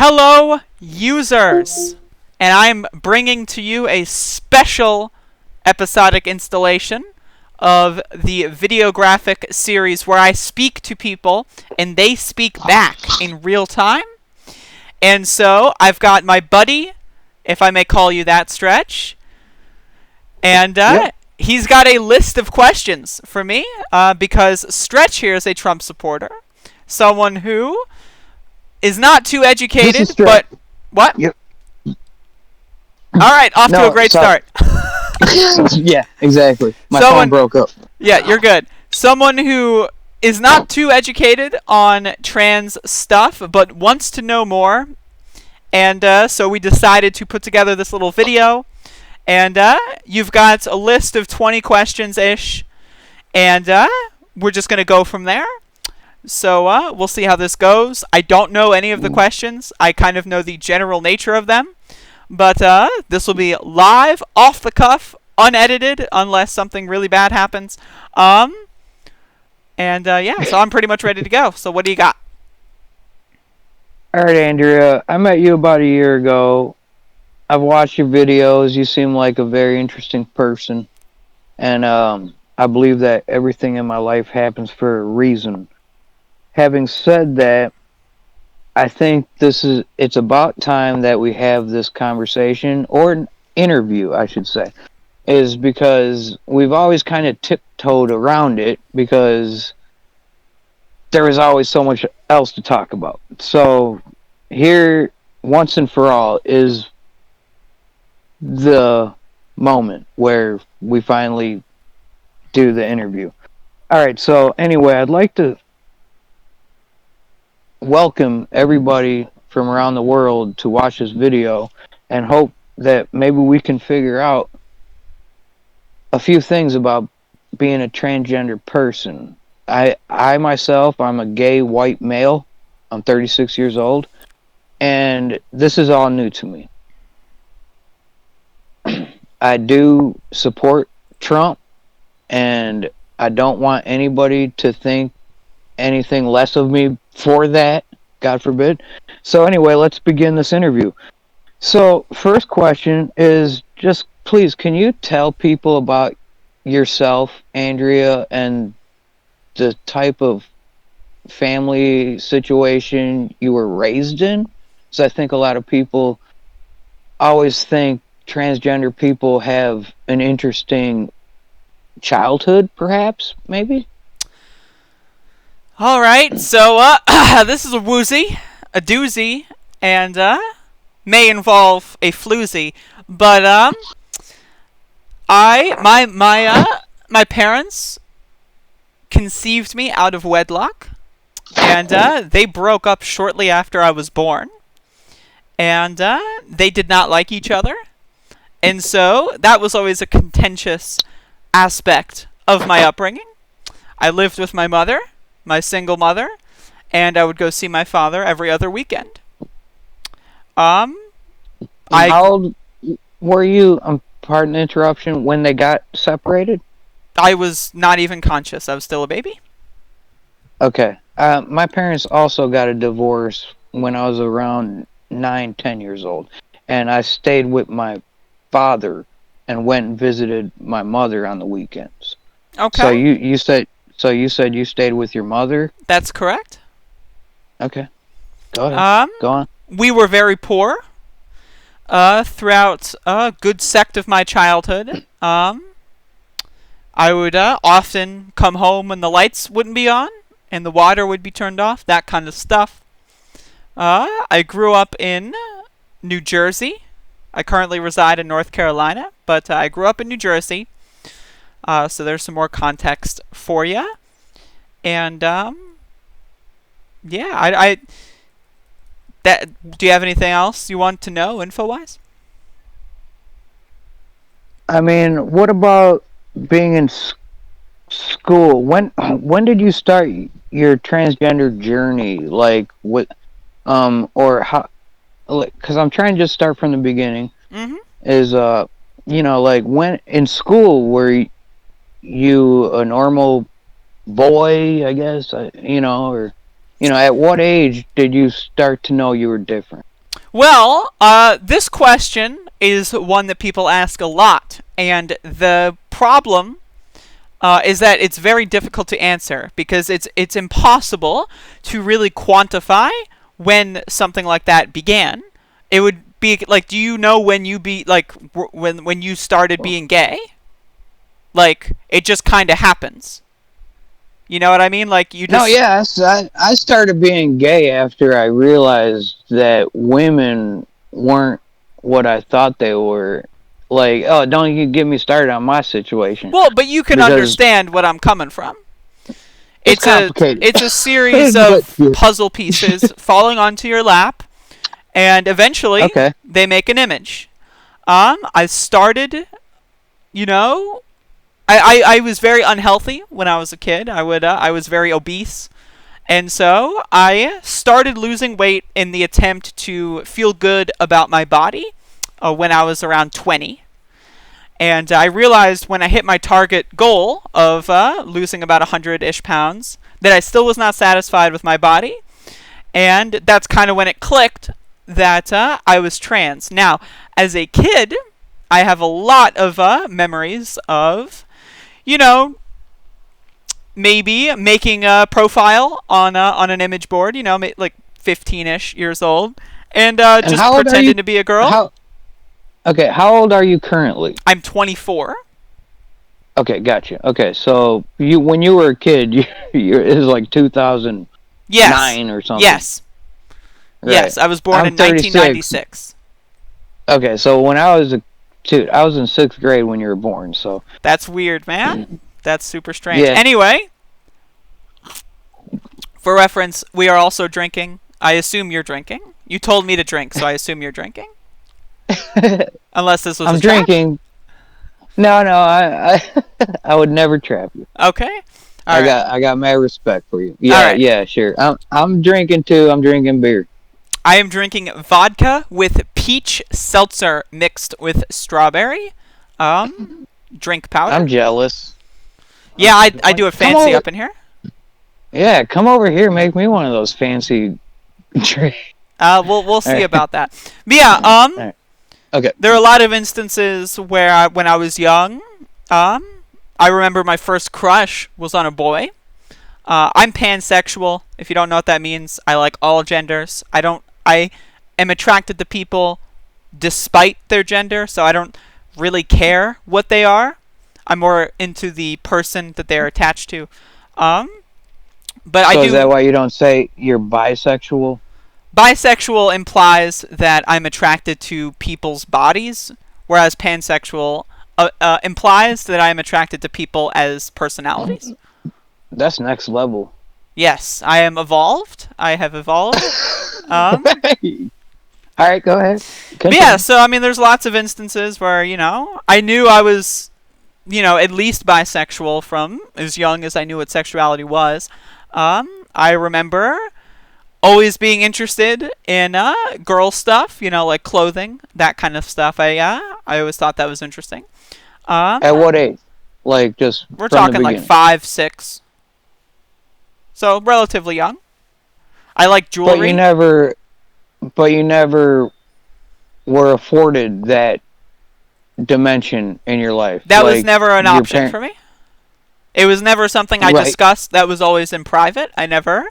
Hello, users! And I'm bringing to you a special episodic installation of the videographic series where I speak to people and they speak back in real time. And so I've got my buddy, if I may call you that, Stretch, and he's got a list of questions for me because Stretch here is a Trump supporter, someone who is not too educated, but what? Yep. All right, off to a great start. Yeah, exactly. My phone broke up. Yeah, you're good. Someone who is not too educated on trans stuff, but wants to know more. And so we decided to put together this little video. And you've got a list of 20 questions-ish. And we're just going to go from there. So we'll see how this goes. I don't know any of the questions. I kind of know the general nature of them. But this will be live, off the cuff, unedited, unless something really bad happens. Yeah, so I'm pretty much ready to go. So what do you got? All right, Andrea. I met you about a year ago. I've watched your videos. You seem like a very interesting person. And I believe that everything in my life happens for a reason. Having said that, I think it's about time that we have this conversation, or an interview, I should say, is because we've always kind of tiptoed around it because there is always so much else to talk about. So here, once and for all, is the moment where we finally do the interview. All right, so anyway, I'd like to welcome everybody from around the world to watch this video and hope that maybe we can figure out a few things about being a transgender person. I myself, I'm a gay white male. I'm 36 years old, and this is all new to me. I do support Trump, and I don't want anybody to think anything less of me for that, God forbid. So anyway, let's begin this interview. So first question is, just please, can you tell people about yourself, Andrea, and the type of family situation you were raised in? So I think a lot of people always think transgender people have an interesting childhood, perhaps, maybe? All right, so this is a woozy, a doozy, and may involve a floozy. But my parents conceived me out of wedlock, and they broke up shortly after I was born, and they did not like each other, and so that was always a contentious aspect of my upbringing. I lived with my mother, my single mother, and I would go see my father every other weekend. How old were you, pardon the interruption, when they got separated? I was not even conscious. I was still a baby. Okay. My parents also got a divorce when I was around 9, 10 years old. And I stayed with my father and went and visited my mother on the weekends. Okay. So you said you stayed with your mother? That's correct. Okay. Go ahead. Go on. We were very poor throughout a good sect of my childhood. I would often come home when the lights wouldn't be on and the water would be turned off, that kind of stuff. I grew up in New Jersey. I currently reside in North Carolina, but I grew up in New Jersey. So there's some more context for you. And, yeah, do you have anything else you want to know, info-wise? I mean, what about being in school? When did you start your transgender journey? Like, what, or how, because I'm trying to just start from the beginning. Mm-hmm. Is, like, when, in school, were you a normal boy, I guess, or, at what age did you start to know you were different? Well, this question is one that people ask a lot, and the problem is that it's very difficult to answer because it's impossible to really quantify when something like that began. It would be like, do you know when you when you started being gay? Like, it just kind of happens. You know what I mean? Like, you just... No, yes, I started being gay after I realized that women weren't what I thought they were. Like, oh, don't you get me started on my situation. Well, but you can Because understand what I'm coming from. it's complicated. It's a series of puzzle pieces falling onto your lap, and eventually Okay. they make an image. I started, you know, I was very unhealthy when I was a kid. I was very obese. And so I started losing weight in the attempt to feel good about my body when I was around 20. And I realized when I hit my target goal of losing about 100-ish pounds that I still was not satisfied with my body. And that's kind of when it clicked that I was trans. Now, as a kid, I have a lot of memories of, you know, maybe making a profile on an image board, you know, like 15-ish years old, and just pretending to be a girl. How old are you currently? I'm 24. Okay, gotcha. Okay, so when you were a kid, it was like 2009 or something. Yes. Right. Yes, I was born in 1996. Okay, so when I was I was in 6th grade when you were born, so... That's weird, man. That's super strange. Yeah. Anyway, for reference, we are also drinking. I assume you're drinking. You told me to drink, so I assume you're drinking. Unless this was I'm a trap. drinking. No, I would never trap you. Okay. I got mad respect for you. Yeah, right. Yeah, sure. I'm drinking too. I'm drinking beer. I am drinking vodka with peach seltzer mixed with strawberry. Drink powder. I'm jealous. Yeah, I do it fancy up in here. Yeah, come over here. Make me one of those fancy drinks. We'll see about that. But yeah, Right. Okay. There are a lot of instances where when I was young, I remember my first crush was on a boy. I'm pansexual. If you don't know what that means, I like all genders. I am attracted to people despite their gender, so I don't really care what they are. I'm more into the person that they're attached to. But so is that why you don't say you're bisexual? Bisexual implies that I'm attracted to people's bodies, whereas pansexual implies that I'm attracted to people as personalities. That's next level. Yes, I am evolved. I have evolved. All right, go ahead. Yeah, so I mean, there's lots of instances where, you know, I knew I was, you know, at least bisexual from as young as I knew what sexuality was. I remember always being interested in girl stuff, you know, like clothing, that kind of stuff. I always thought that was interesting. At what age? Like just we're talking like 5, 6. So relatively young. I like jewelry. But you never were afforded that dimension in your life. That was never an option for me. It was never something I discussed. That was always in private. I never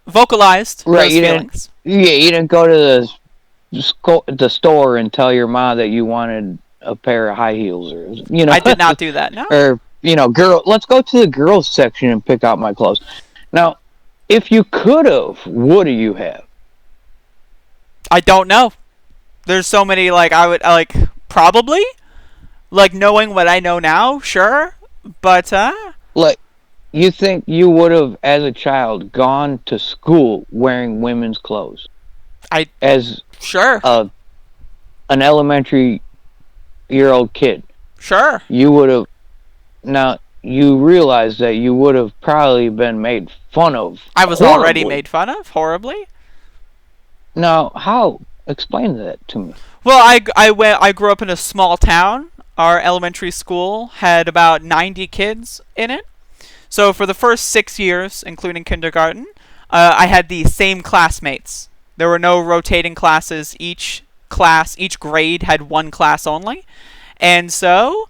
vocalized those feelings. You didn't go to the store and tell your mom that you wanted a pair of high heels, or you know. I did not do that. No. Or you know, let's go to the girls section and pick out my clothes. Now, if you could have, what do you have? I don't know. There's so many, like, probably, like, knowing what I know now, sure, but, like, you think you would have, as a child, gone to school wearing women's clothes? Sure. An elementary-year-old kid. Sure. You would have, now, you realize that you would have probably been made fun of. I was already made fun of, horribly. Now, how? Explain that to me. Well, I grew up in a small town. Our elementary school had about 90 kids in it. So for the first 6 years, including kindergarten, I had the same classmates There were no rotating classes. Each grade had one class only. And so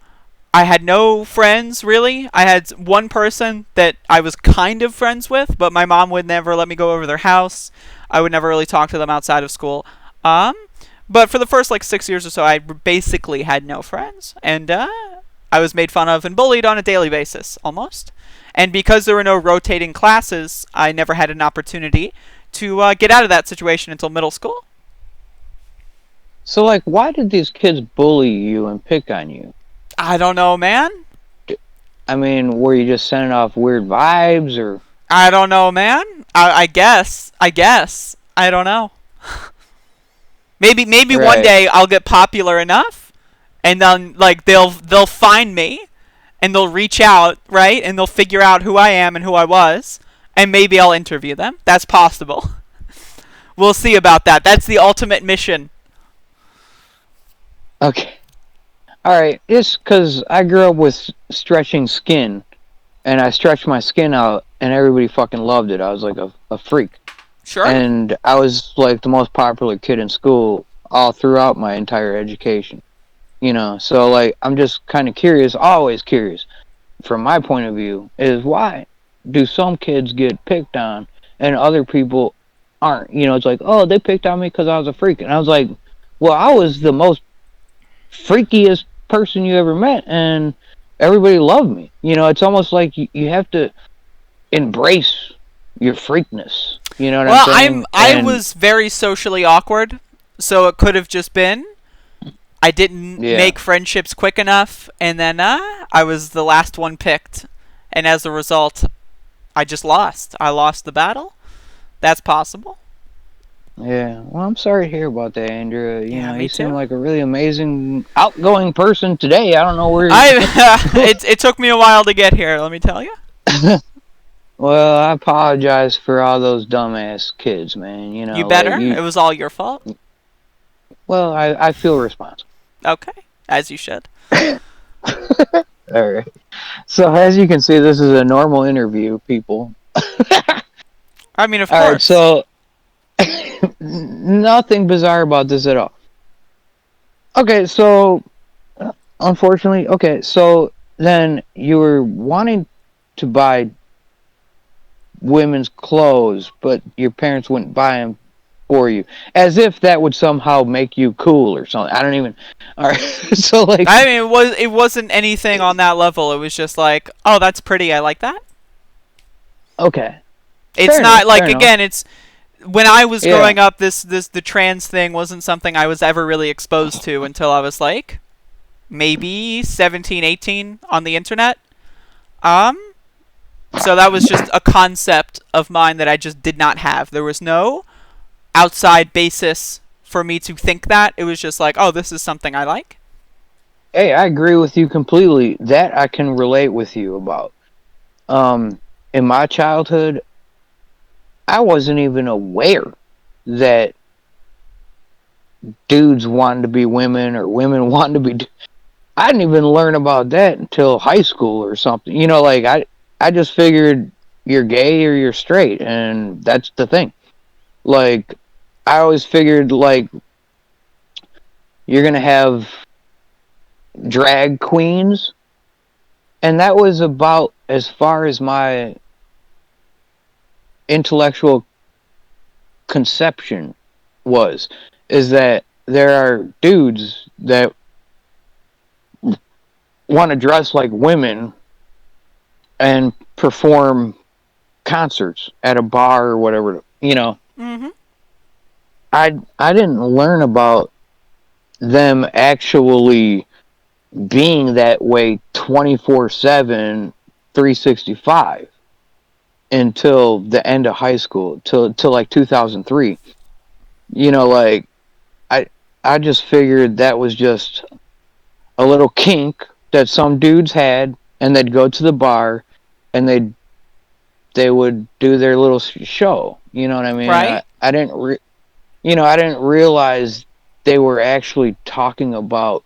I had no friends, really. I had one person that I was kind of friends with, but my mom would never let me go over their house. I would never really talk to them outside of school. But for the first, 6 years or so, I basically had no friends. And I was made fun of and bullied on a daily basis, almost. And because there were no rotating classes, I never had an opportunity to get out of that situation until middle school. So, why did these kids bully you and pick on you? I don't know, man. I mean, were you just sending off weird vibes, or? I don't know, man. I guess. I don't know. Maybe Right. one day I'll get popular enough, and then they'll find me, and they'll reach out, right, and they'll figure out who I am and who I was, and maybe I'll interview them. That's possible. We'll see about that. That's the ultimate mission. Okay. All right. Just because I grew up with stretching skin, and I stretched my skin out, and everybody fucking loved it. I was like a freak. Sure. And I was like the most popular kid in school all throughout my entire education. So I'm just kind of curious, always curious, from my point of view, is why do some kids get picked on and other people aren't? It's like, oh, they picked on me because I was a freak. And I was like, well, I was the most freakiest person you ever met, and everybody loved me. It's almost like you have to embrace your freakness. You know what I'm saying? I was very socially awkward, so it could have just been I didn't make friendships quick enough, and then I was the last one picked, and as a result, I just lost. I lost the battle. That's possible. Yeah, well, I'm sorry to hear about that, Andrea. Me you seem too. like a really amazing, outgoing person today. I don't know where. It took me a while to get here. Let me tell you. Well, I apologize for all those dumbass kids, man. You better. It was all your fault. Well, I feel responsible. Okay, as you should. All right. So as you can see, this is a normal interview, people. I mean, of All right, course. so nothing bizarre about this at all. Okay, so unfortunately, so then you were wanting to buy women's clothes, but your parents wouldn't buy them for you, as if that would somehow make you cool or something. I don't even. All right, so I mean, it wasn't anything on that level. It was just like, oh, that's pretty. I like that. Okay. It's Fair not enough, like, fair again, enough. it's when I was growing up, the trans thing wasn't something I was ever really exposed to until I was like maybe 17, 18 on the internet. So that was just a concept of mine that I just did not have. There was no outside basis for me to think that. It was just like, oh, this is something I like. Hey, I agree with you completely. That I can relate with you about. In my childhood, I wasn't even aware that dudes wanted to be women or women wanted to be. I didn't even learn about that until high school or something. I just figured you're gay or you're straight, and that's the thing. Like, I always figured, you're going to have drag queens, and that was about as far as my intellectual conception was, is that there are dudes that want to dress like women and perform concerts at a bar or whatever. Mm-hmm. I didn't learn about them actually being that way 24/7, 365 until the end of high school, till 2003. I just figured that was just a little kink that some dudes had, and they'd go to the bar and they would do their little show. You know what I mean? Right. I didn't realize they were actually talking about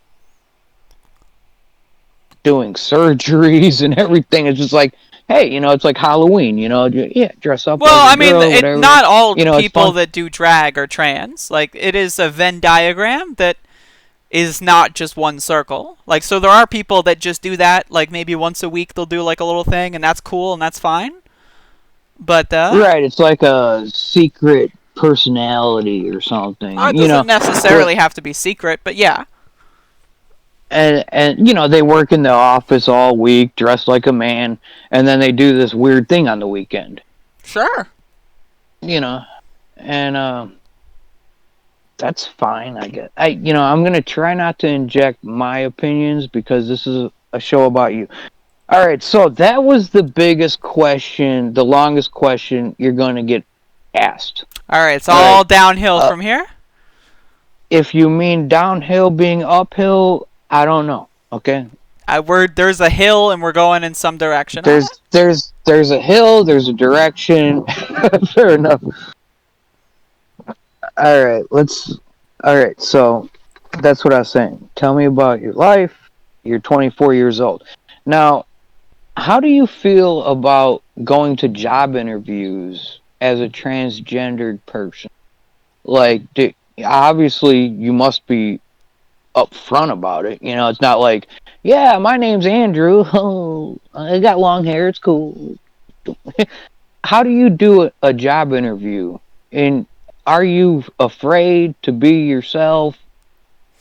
doing surgeries and everything. It's just like, hey, it's like Halloween, yeah, dress up Well, like a I mean, girl, whatever. not all It's people fun. that do drag are trans. Like, it is a Venn diagram that is not just one circle. Like, so there are people that just do that. Like, maybe once a week they'll do like a little thing, and that's cool and that's fine. But Right, it's like a secret personality or something, it doesn't necessarily have to be secret. But yeah, and they work in the office all week dressed like a man, and then they do this weird thing on the weekend. sure. You know, and that's fine, I guess. I'm gonna try not to inject my opinions because this is a show about you. All right, so that was the biggest question, the longest question you're gonna get asked. All right, it's All all right, downhill from here. if you mean downhill being uphill, I don't know. Okay, There's a hill, and we're going in some direction on it. there's a hill, there's a direction. Fair enough. All right, let's. All right, so that's what I was saying. Tell me about your life. You're 24 years old. Now, how do you feel about going to job interviews as a transgendered person? Like, obviously, you must be upfront about it. It's not like, yeah, my name's Andrew. Oh, I got long hair. It's cool. How do you do a job interview? And are you afraid to be yourself?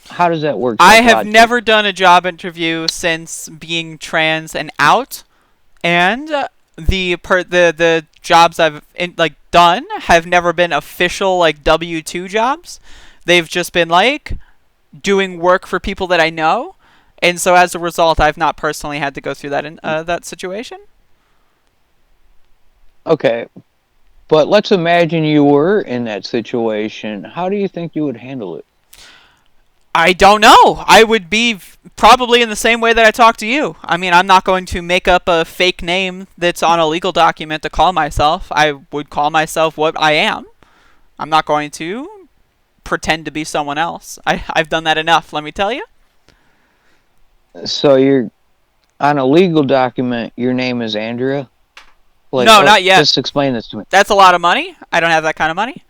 How does that work I have psychologically? never done a job interview since being trans and out, and the jobs I've done have never been official like W-2 jobs. They've just been like doing work for people that I know, and so as a result, I've not personally had to go through that situation. Okay, but let's imagine you were in that situation. How do you think you would handle it? I don't know. I would be probably in the same way that I talk to you. I mean, I'm not going to make up a fake name that's on a legal document to call myself. I would call myself what I am. I'm not going to pretend to be someone else. I've done that enough, let me tell you. So you're on a legal document. Your name is Andrea. Like, No, not yet. just explain this to me. That's a lot of money. I don't have that kind of money.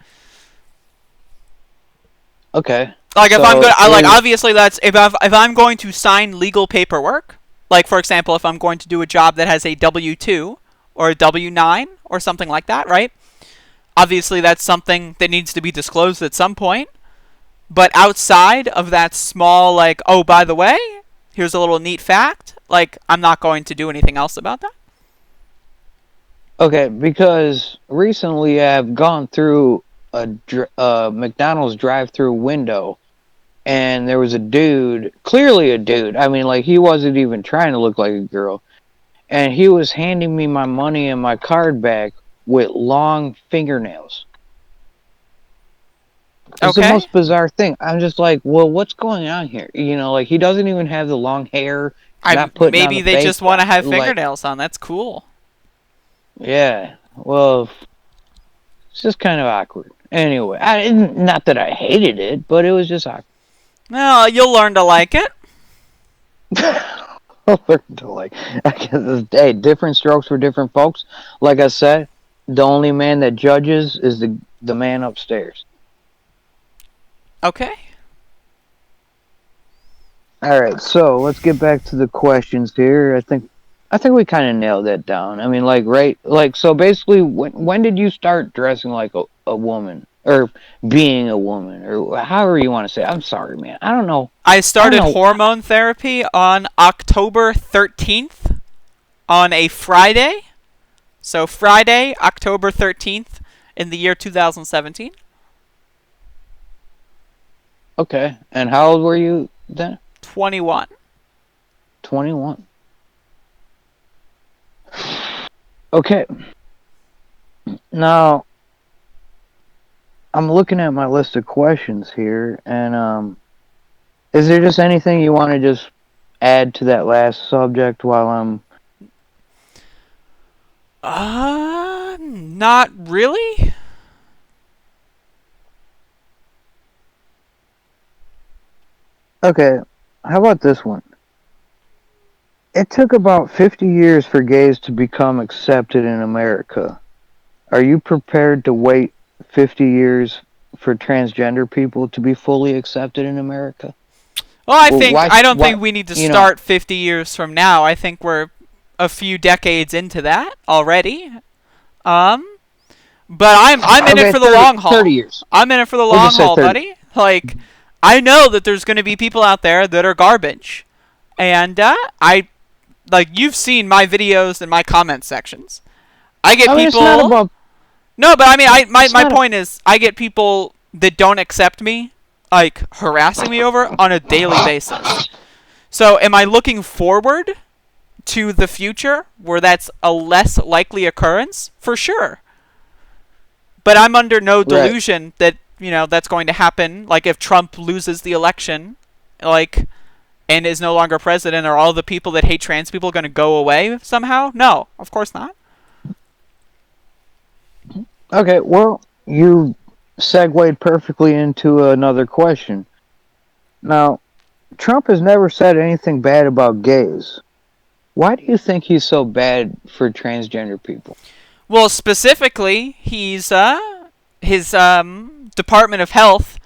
Okay. Like if I'm So going, obviously that's if I'm going to sign legal paperwork. Like for example, if I'm going to do a job that has a W-2 or a W-9 or something like that, right? Obviously, that's something that needs to be disclosed at some point. But outside of that small, like, oh, by the way, here's a little neat fact, like, I'm not going to do anything else about that. okay, because recently I've gone through a McDonald's drive-through window, and there was a dude, clearly a dude. I mean, like he wasn't even trying to look like a girl, and he was handing me my money and my card back with long fingernails. It's the Okay? most bizarre thing. I'm just like, well, what's going on here? Like he doesn't even have the long hair, not putting on Maybe the they fake. just want to have Like, fingernails on. That's cool. yeah. Well, it's just kind of awkward. Anyway, not that I hated it, but it was just awkward. Well, you'll learn to like it. Like, I guess, hey, different strokes for different folks. Like I said, the only man that judges is the man upstairs. Okay. All right, so let's get back to the questions here. I think we kind of nailed that down. I mean, like, right, like, so basically, when did you start dressing like a woman or being a woman or however you want to say it? I'm sorry, man. I don't know. I I don't started know. hormone therapy on October 13th on a Friday. So Friday, October 13th in the year 2017. Okay, and how old were you then? 21. 21. Okay. Now, I'm looking at my list of questions here, and is there just anything you want to just add to that last subject while I'm... Not really. Okay, how about this one? it took about 50 years for gays to become accepted in America. Are you prepared to wait 50 years for transgender people to be fully accepted in America? Well, Well, I don't think we need to you know, start 50 years from now. I think we're a few decades into that already. Um, but I'm in it okay, for the long 30 haul. years. I'm in it for the We'll long just say haul, 30. buddy. Like, I know that there's going to be people out there that are garbage, and I like you've seen my videos and my comment sections. I get I mean, it's not people. about. No, but I mean, It's my not. point is, I get people that don't accept me, like harassing me over on a daily basis. So, am I looking forward to the future where that's a less likely occurrence? For sure. But I'm under no Right. delusion that, that's going to happen. Like, if Trump loses the election, like, and is no longer president, are all the people that hate trans people going to go away somehow? No, of course not. Okay, well, you segued perfectly into another question. Now, Trump has never said anything bad about gays. Why do you think he's so bad for transgender people? Well, specifically, his Department of Health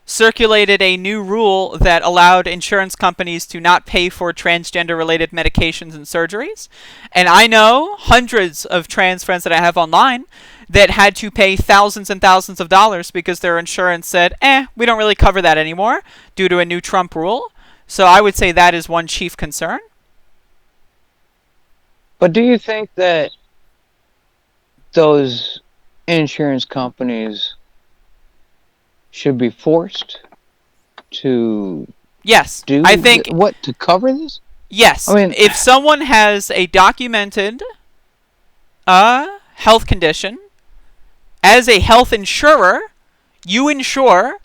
circulated a new rule that allowed insurance companies to not pay for transgender-related medications and surgeries. And I know hundreds of trans friends that I have online that had to pay thousands and thousands of dollars because their insurance said, we don't really cover that anymore due to a new Trump rule. So I would say that is one chief concern. But do you think that those insurance companies should be forced to Yes, do I think what to cover this? yes. I mean, If someone has a documented health condition, as a health insurer, you ensure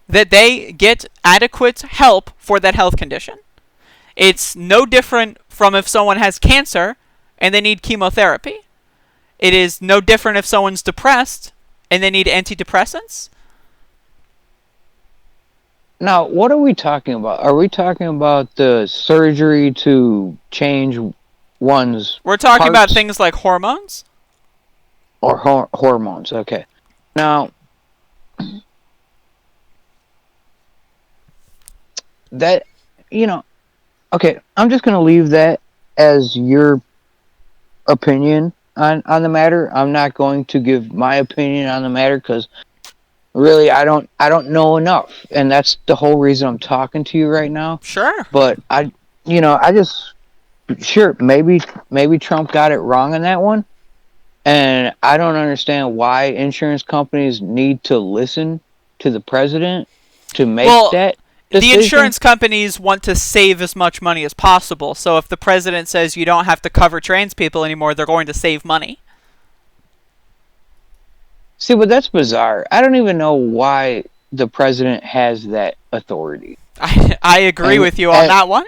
that they get adequate help for that health condition. It's no different from if someone has cancer and they need chemotherapy. It is no different if someone's depressed and they need antidepressants. now, what are we talking about? Are we talking about the surgery to change one's We're talking about parts things like hormones. or hormones? Okay. Now, that, you know, okay, I'm just going to leave that as your opinion on the matter. I'm not going to give my opinion on the matter because really I don't know enough, and that's the whole reason I'm talking to you right now. Sure. But I just sure maybe Trump got it wrong on that one, and I don't understand why insurance companies need to listen to the president to make Well, that the decision. insurance companies want to save as much money as possible. So if the president says you don't have to cover trans people anymore, they're going to save money. See, but that's bizarre. I don't even know why the president has that authority. I agree And, with you on and that one.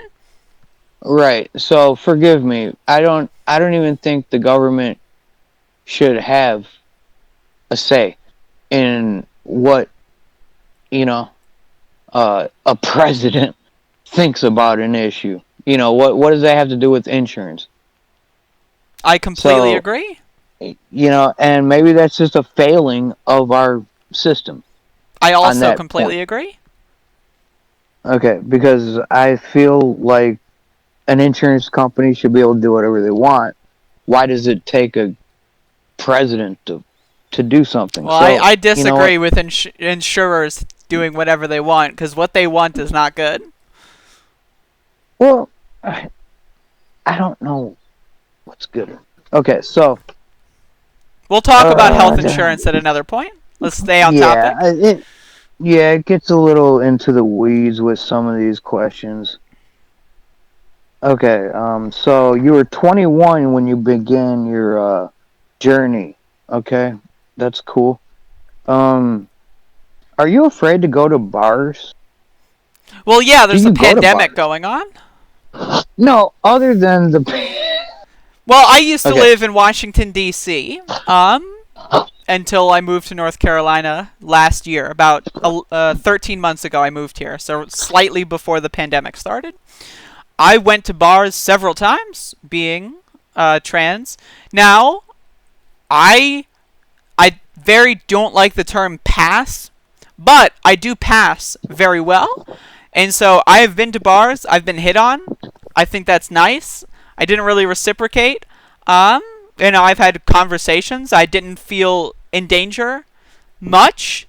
right. So forgive me. I don't even think the government should have a say in what, you know, a president thinks about an issue. What does that have to do with insurance? I completely So, agree. and maybe that's just a failing of our system I on also that completely point. agree. Okay, because I feel like an insurance company should be able to do whatever they want. Why does it take a president to do something? Well, So, I you know what? disagree with insurers doing whatever they want, because what they want is not good. Well, I don't know what's good. Okay, so We'll talk about health uh, insurance at another point. Let's stay on yeah, topic. it gets a little into the weeds with some of these questions. Okay, so you were 21 when you began your journey. Okay, that's cool. Um, are you afraid to go to bars? Well, yeah, Do there's a you go to pandemic bars? going on. No, other than the. Well, I used to Okay. live in Washington, D.C., until I moved to North Carolina last year. About 13 months ago, I moved here, so slightly before the pandemic started. I went to bars several times, being trans. Now, I very don't like the term pass, but I do pass very well. And so I have been to bars. I've been hit on. I think that's nice. I didn't really reciprocate. I've had conversations. I didn't feel in danger much,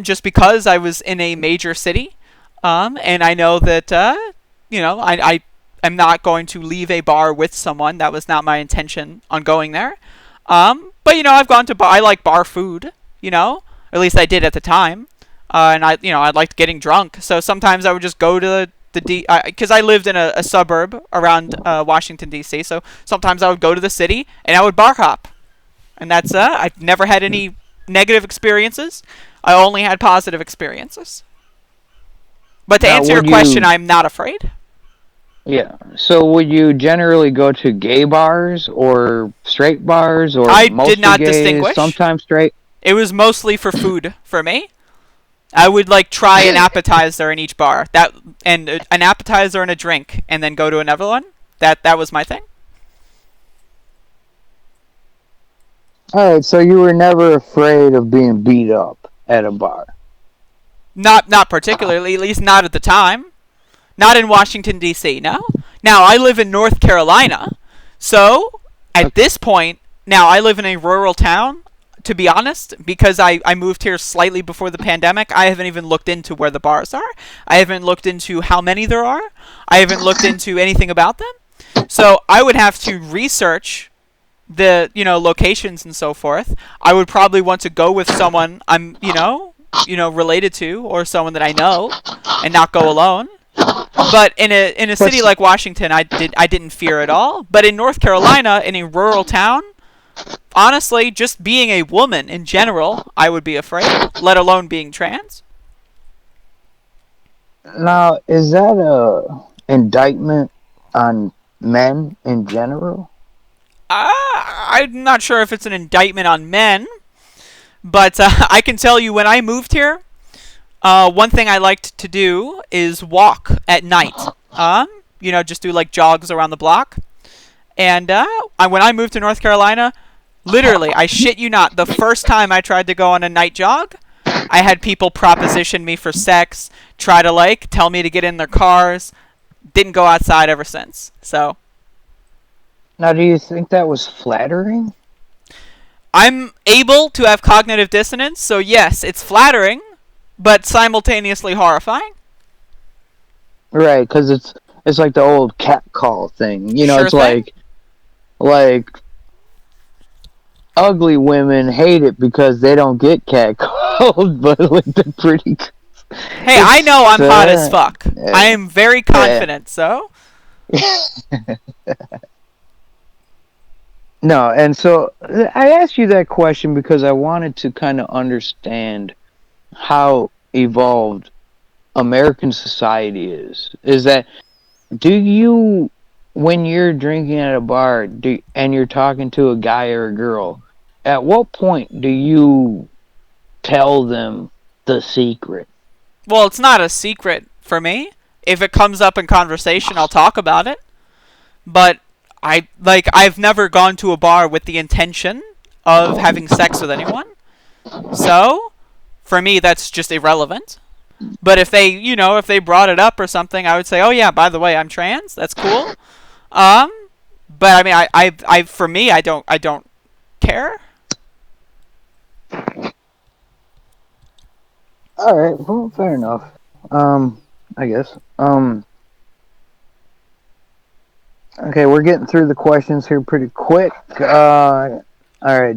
just because I was in a major city. And I know that, I am not going to leave a bar with someone. That was not my intention on going there. But I've gone to I like bar food, or at least I did at the time. And I liked getting drunk. So sometimes I would just go to because I lived in a suburb around Washington D.C. So sometimes I would go to the city and I would bar hop. And that's I've never had any negative experiences. I only had positive experiences. But to answer your question, I'm not afraid. Yeah. So would you generally go to gay bars or straight bars, or I mostly did not gays, distinguish. sometimes straight? It was mostly for food for me. I would try an appetizer in each bar, and an appetizer and a drink, and then go to another one. That was my thing. All right. So you were never afraid of being beat up at a bar? Not particularly, at least not at the time. Not in Washington, D.C., no. Now, I live in North Carolina, so at this point, now I live in a rural town, to be honest, because I moved here slightly before the pandemic. I haven't even looked into where the bars are. I haven't looked into how many there are. I haven't looked into anything about them. So I would have to research the, locations and so forth. I would probably want to go with someone I'm, related to, or someone that I know, and not go alone. But in a city like Washington, I didn't fear at all. But in North Carolina, in a rural town, honestly, just being a woman in general, I would be afraid, let alone being trans. Now, is that a indictment on men in general? I'm not sure if it's an indictment on men, but I can tell you when I moved here, one thing I liked to do is walk at night. Just do jogs around the block. And when I moved to North Carolina, literally, I shit you not, the first time I tried to go on a night jog, I had people proposition me for sex, try to tell me to get in their cars. Didn't go outside ever since. So. Now, do you think that was flattering? I'm able to have cognitive dissonance, so yes, it's flattering, but simultaneously horrifying. Right, because it's like the old cat call thing. Sure it's thing. like ugly women hate it because they don't get cat called, but the pretty. Hey, I know I'm hot as fuck. I am very confident, so. No, and so I asked you that question because I wanted to kind of understand how evolved American society is. Is that, when you're drinking at a bar and you're talking to a guy or a girl, at what point do you tell them the secret? Well, it's not a secret for me. If it comes up in conversation, I'll talk about it. But I've never gone to a bar with the intention of having sex with anyone. So, for me, that's just irrelevant. But if they brought it up or something, I would say, oh yeah, by the way, I'm trans. That's cool. But I mean, for me, I don't care. All right, well, fair enough. I guess. Okay, we're getting through the questions here pretty quick. All right.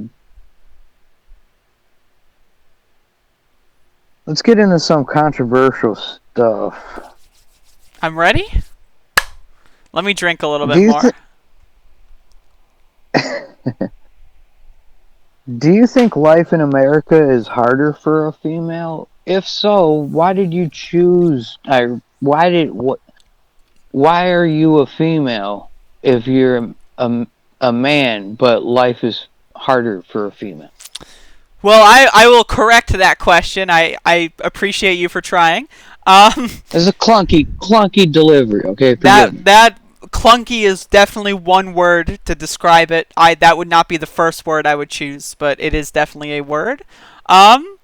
Let's get into some controversial stuff. I'm ready. Let me drink a little bit more. Do you think life in America is harder for a female? If so, why did you choose? Why are you a female if you're a man, but life is harder for a female? Well, I will correct that question. I appreciate you for trying. It's a clunky delivery. Okay, forgive me. That clunky is definitely one word to describe it. That would not be the first word I would choose, but it is definitely a word. Um,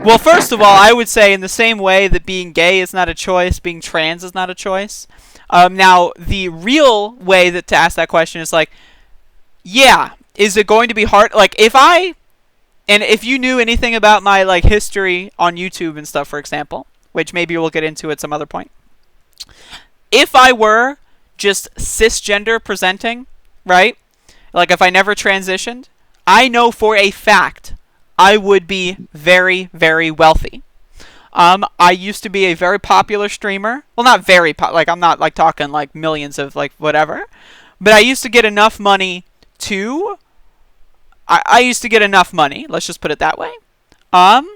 well, first of all, I would say in the same way that being gay is not a choice, being trans is not a choice. Now, the real way that to ask that question is like, yeah, is it going to be hard? Like, if you knew anything about my like history on YouTube and stuff, for example, which maybe we'll get into at some other point. If I were just cisgender presenting, right? Like if I never transitioned, I know for a fact I would be very, very wealthy. I used to be a very popular streamer. Well, not very like I'm not like talking like millions of like whatever, but I used to get enough money to. I used to get enough money. Let's just put it that way. And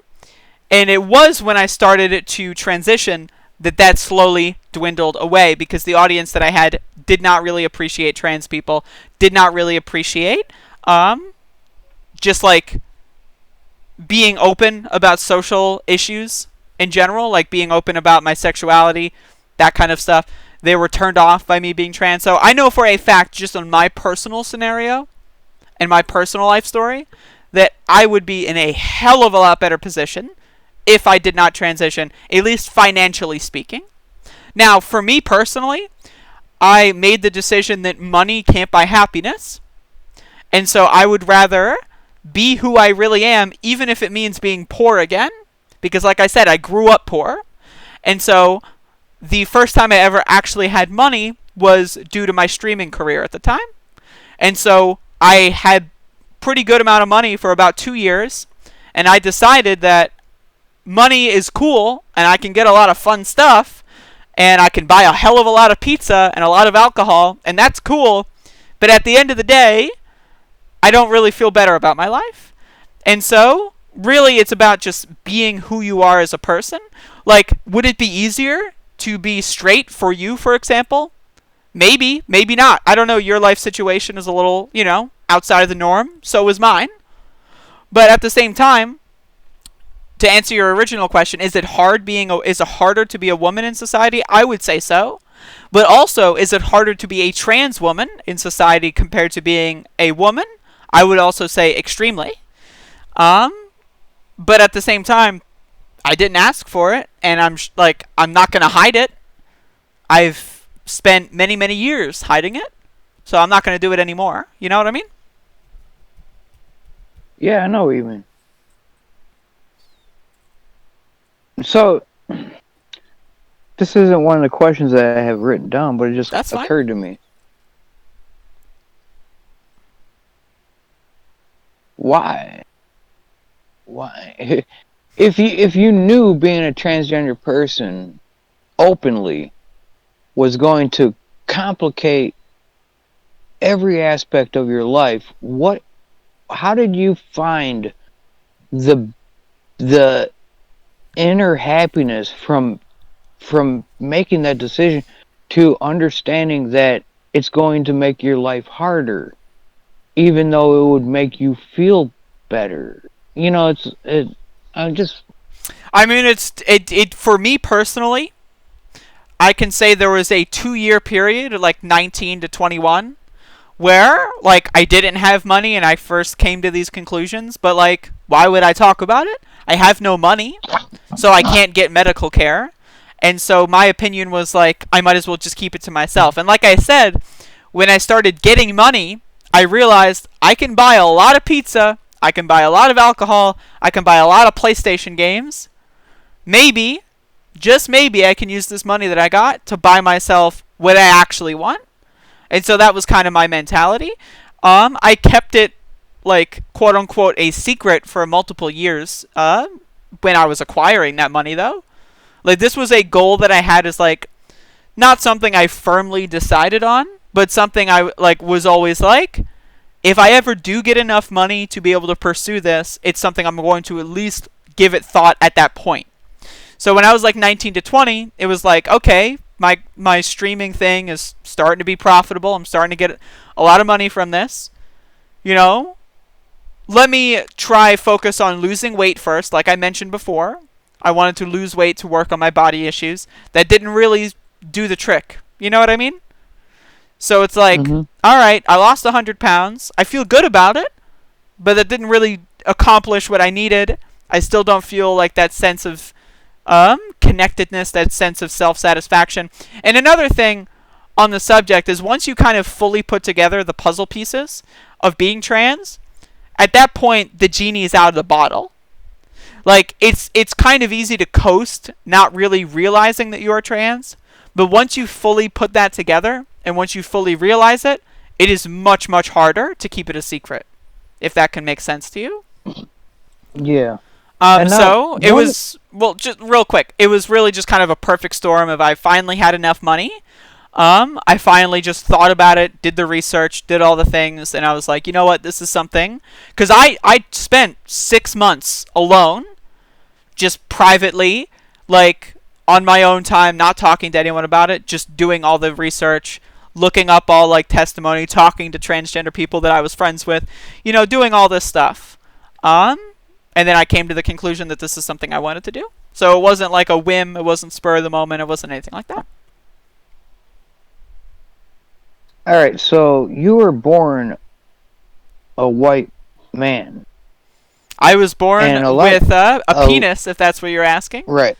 it was when I started to transition that slowly dwindled away because the audience that I had did not really appreciate trans people, did not really appreciate just like being open about social issues in general, like being open about my sexuality, that kind of stuff. They were turned off by me being trans. So I know for a fact, just on my personal scenario and my personal life story, that I would be in a hell of a lot better position if I did not transition, at least financially speaking. Now, for me personally, I made the decision that money can't buy happiness. And so I would rather be who I really am, even if it means being poor again. Because like I said, I grew up poor. And so the first time I ever actually had money was due to my streaming career at the time. And so I had pretty good amount of money for about 2 years. And I decided that money is cool and I can get a lot of fun stuff. And I can buy a hell of a lot of pizza and a lot of alcohol. And that's cool. But at the end of the day, I don't really feel better about my life. And so, really, it's about just being who you are as a person. Like, would it be easier to be straight for you, for example? Maybe, maybe not. I don't know. Your life situation is a little, outside of the norm. So is mine. But at the same time, to answer your original question, is it harder to be a woman in society? I would say so. But also, is it harder to be a trans woman in society compared to being a woman? I would also say extremely. But at the same time, I didn't ask for it, and I'm not going to hide it. I've spent many, many years hiding it, so I'm not going to do it anymore. You know what I mean? Yeah, I know what you mean. So, this isn't one of the questions that I have written down, but it just occurred to me. Why? If you knew being a transgender person openly was going to complicate every aspect of your life, how did you find the inner happiness from making that decision to understanding that it's going to make your life harder, even though it would make you feel better? For me personally, I can say there was a 2-year period, like 19 to 21, where, like, I didn't have money and I first came to these conclusions, but, like, why would I talk about it? I have no money, so I can't get medical care. And so my opinion was, like, I might as well just keep it to myself. And like I said, when I started getting money, I realized I can buy a lot of pizza, I can buy a lot of alcohol, I can buy a lot of PlayStation games. Maybe, just maybe, I can use this money that I got to buy myself what I actually want. And so that was kind of my mentality. I kept it, like, quote unquote, a secret for multiple years when I was acquiring that money, though. Like, this was a goal that I had as, like, not something I firmly decided on, but something I, like, was always like, if I ever do get enough money to be able to pursue this, it's something I'm going to at least give it thought at that point. So when I was like 19 to 20, it was like, okay, my streaming thing is starting to be profitable. I'm starting to get a lot of money from this. let me try focus on losing weight first, like I mentioned before. I wanted to lose weight to work on my body issues. That didn't really do the trick. You know what I mean? So it's like, Mm-hmm. all right, I lost 100 pounds. I feel good about it, but that didn't really accomplish what I needed. I still don't feel like that sense of connectedness, that sense of self-satisfaction. And another thing on the subject is once you kind of fully put together the puzzle pieces of being trans, at that point the genie is out of the bottle. Like it's kind of easy to coast, not really realizing that you are trans, but once you fully put that together and once you fully realize it, it is much, much harder to keep it a secret. If that can make sense to you. Yeah. So it was, well, just real quick, it was really just kind of a perfect storm of I finally had enough money. I finally just thought about it, did the research, did all the things, and I was like, you know what, this is something. Because I spent 6 months alone, just privately, like on my own time, not talking to anyone about it, just doing all the research, looking up all like testimony, talking to transgender people that I was friends with, you know, doing all this stuff. And then I came to the conclusion that this is something I wanted to do. So it wasn't like a whim, it wasn't spur of the moment, it wasn't anything like that. All right, so you were born a white man. I was born with a penis, if that's what you're asking. Right.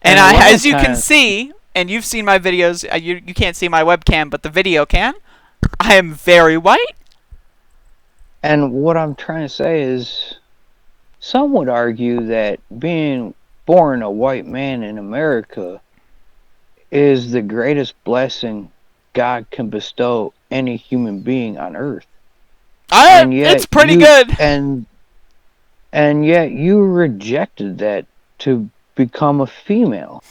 And as you can see, and you've seen my videos, you can't see my webcam, but the video can. I am very white. And what I'm trying to say is, some would argue that being born a white man in America is the greatest blessing God can bestow any human being on earth. And yet it's pretty good. And yet you rejected that to become a female.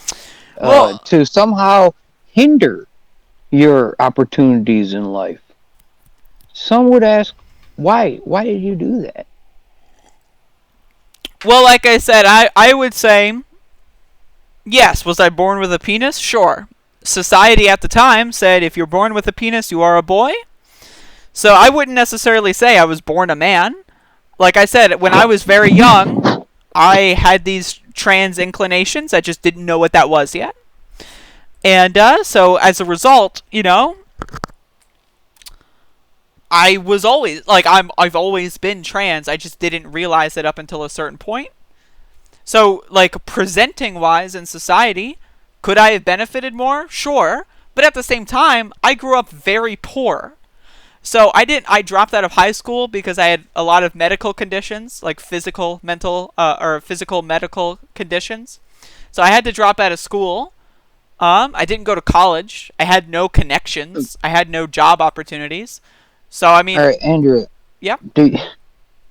Well, to somehow hinder your opportunities in life. Some would ask, why? Why did you do that? Well, like I said, I would say, yes, was I born with a penis? Sure. Society at the time said if you're born with a penis, you are a boy. So I wouldn't necessarily say I was born a man. Like I said, when I was very young, I had these trans inclinations. I just didn't know what that was yet. And so as a result, you know, I was always, like, I've always been trans. I just didn't realize it up until a certain point. So, like, presenting-wise in society, could I have benefited more? Sure. But at the same time, I grew up very poor. So I dropped out of high school because I had a lot of medical conditions, like physical, mental, or physical medical conditions. So I had to drop out of school. I didn't go to college. I had no connections. I had no job opportunities. So, I mean... All right, Andrea. Yeah? Do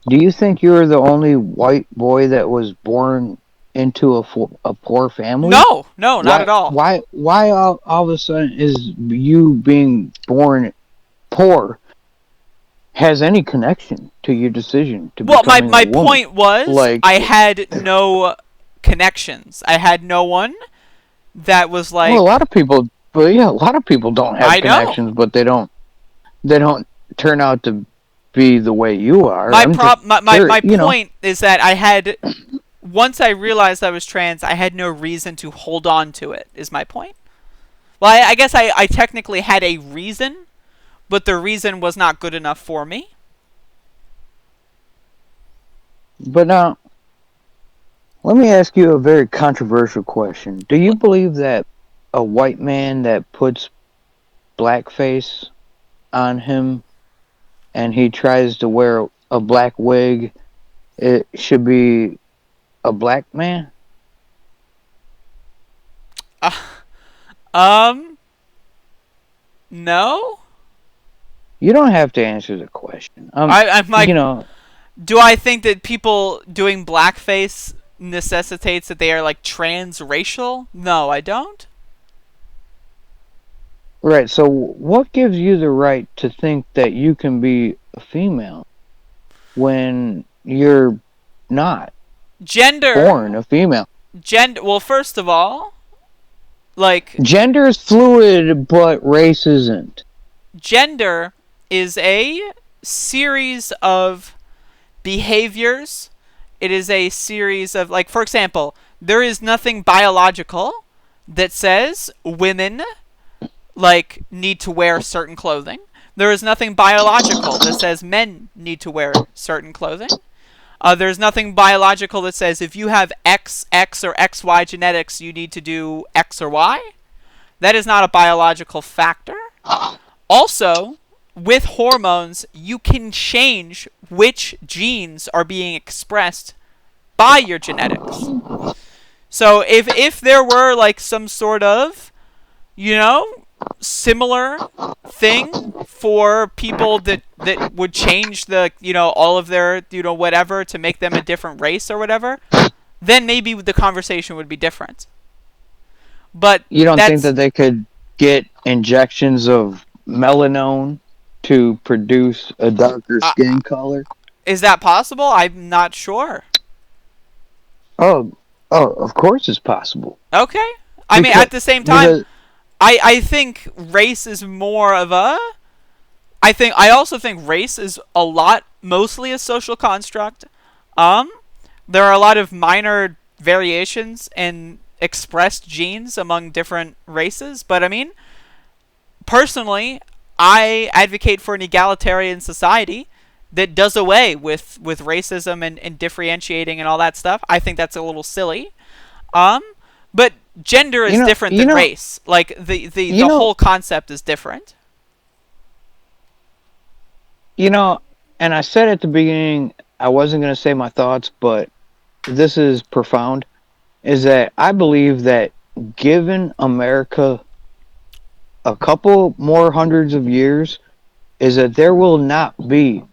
you think you were the only white boy that was born into a poor family? No, not at all. Why all of a sudden is you being born poor has any connection to your decision to becoming a woman? Well, my point was, like, I had no connections. I had no one that was like... Well, a lot of people don't have connections, but they don't turn out to be the way you are. My point is that I had, once I realized I was trans, I had no reason to hold on to it, is my point. Well, I guess I technically had a reason, but the reason was not good enough for me. But now, let me ask you a very controversial question. Do you believe that a white man that puts blackface on him and he tries to wear a black wig, it should be a black man? No? You don't have to answer the question. I'm like, you know, do I think that people doing blackface necessitates that they are like transracial? No, I don't. Right, so what gives you the right to think that you can be a female when you're not born a female? Well, first of all, like... Gender is fluid, but race isn't. Gender is a series of behaviors. It is a series of, like, for example, there is nothing biological that says women, like, need to wear certain clothing. There is nothing biological that says men need to wear certain clothing. There's nothing biological that says if you have XX or XY genetics, you need to do X or Y. That is not a biological factor. Also, with hormones, you can change which genes are being expressed by your genetics. So if there were, like, some sort of, similar thing for people that would change the, all of their, whatever to make them a different race or whatever, then maybe the conversation would be different. But you don't think that they could get injections of melanone to produce a darker skin color? Is that possible? I'm not sure. Oh, of course it's possible. Okay. I mean, at the same time, I think race is more of a... I also think race is mostly a social construct. There are a lot of minor variations in expressed genes among different races, but I mean, personally, I advocate for an egalitarian society that does away with racism and differentiating and all that stuff. I think that's a little silly. But gender is different than race. Like, the whole concept is different. And I said at the beginning, I wasn't going to say my thoughts, but this is profound, is that I believe that given America a couple more hundreds of years, is that there will not be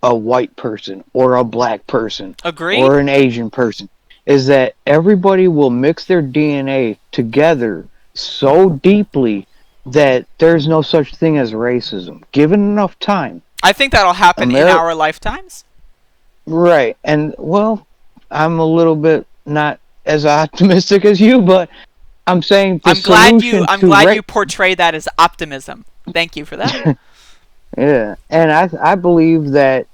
a white person or a black person. Agreed. Or an Asian person. Is that everybody will mix their DNA together so deeply that there's no such thing as racism. Given enough time. I think that'll happen in our lifetimes. Right. And, well, I'm a little bit not as optimistic as you, but I'm saying I'm glad you portray that as optimism. Thank you for that. Yeah. And I believe that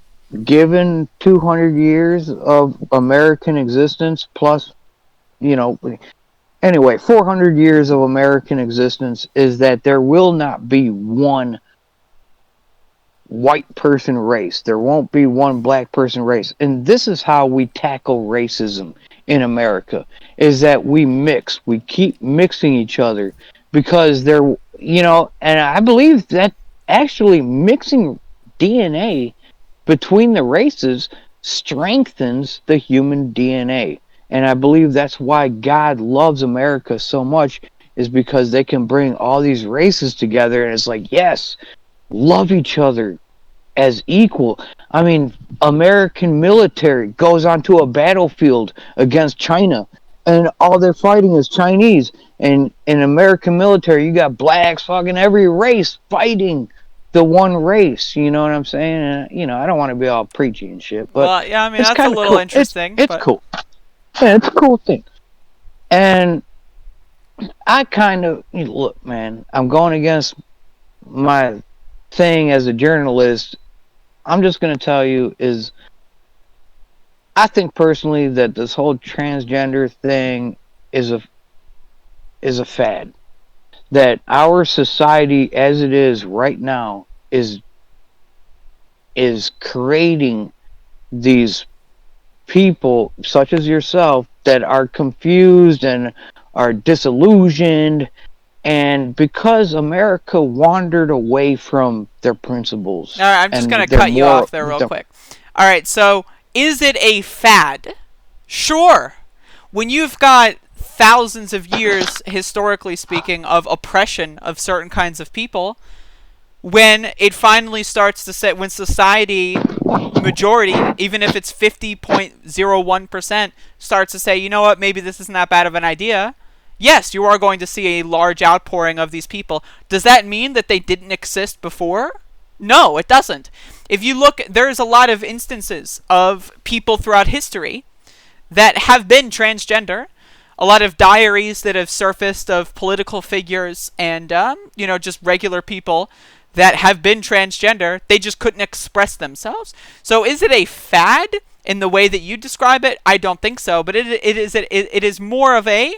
given 200 years of American existence plus, anyway, 400 years of American existence, is that there will not be one white person race. There won't be one black person race. And this is how we tackle racism in America, is that we keep mixing each other, because and I believe that actually mixing DNA between the races strengthens the human DNA. And I believe that's why God loves America so much, is because they can bring all these races together, and it's like, yes, love each other as equal. I mean, American military goes onto a battlefield against China, and all they're fighting is Chinese. And in American military, you got blacks, fucking every race fighting the one race. You know what I'm saying? And, I don't want to be all preachy and shit, but well, yeah, I mean, that's a little cool. interesting. It's cool. Yeah, it's a cool thing. And I kind of look, man. I'm going against my thing as a journalist. I'm just going to tell you is, I think personally that this whole transgender thing is a fad. That our society as it is right now is creating these people such as yourself that are confused and are disillusioned. And because America wandered away from their principles. All right, I'm just going to cut you off there real quick. All right, so is it a fad? Sure. When you've got thousands of years, historically speaking, of oppression of certain kinds of people, when it finally starts to say, when society majority, even if it's 50.01%, starts to say, you know what, maybe this isn't that bad of an idea, yes, you are going to see a large outpouring of these people. Does that mean that they didn't exist before? No, it doesn't. If you look, there's a lot of instances of people throughout history that have been transgender. A lot of diaries that have surfaced of political figures and, just regular people that have been transgender. They just couldn't express themselves. So is it a fad in the way that you describe it? I don't think so. But it is more of a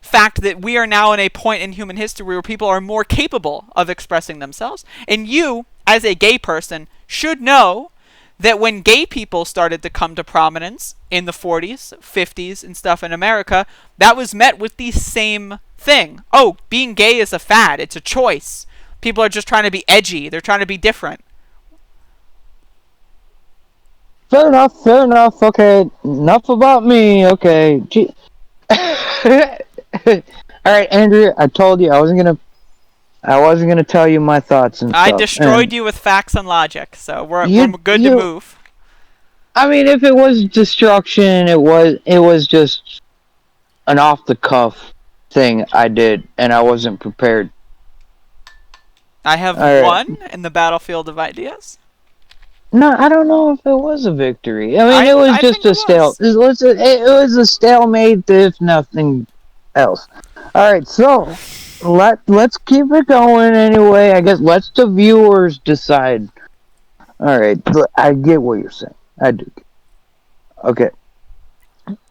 fact that we are now in a point in human history where people are more capable of expressing themselves. And you, as a gay person, should know that when gay people started to come to prominence in the 40s, 50s, and stuff in America, that was met with the same thing. Oh, being gay is a fad. It's a choice. People are just trying to be edgy. They're trying to be different. Fair enough. Fair enough. Okay. Enough about me. Okay. All right, Andrea. I told you I wasn't gonna tell you my thoughts and I stuff. destroyed you with facts and logic, so we're good to move. I mean, if it was destruction, it was just an off the cuff thing I did, and I wasn't prepared. I have won in the battlefield of ideas. No, I don't know if it was a victory. I mean, it was just a stalemate. It was a stalemate, if nothing else. All right, so let's keep it going anyway. I guess let the viewers decide. All right, I get what you're saying. I do. Okay.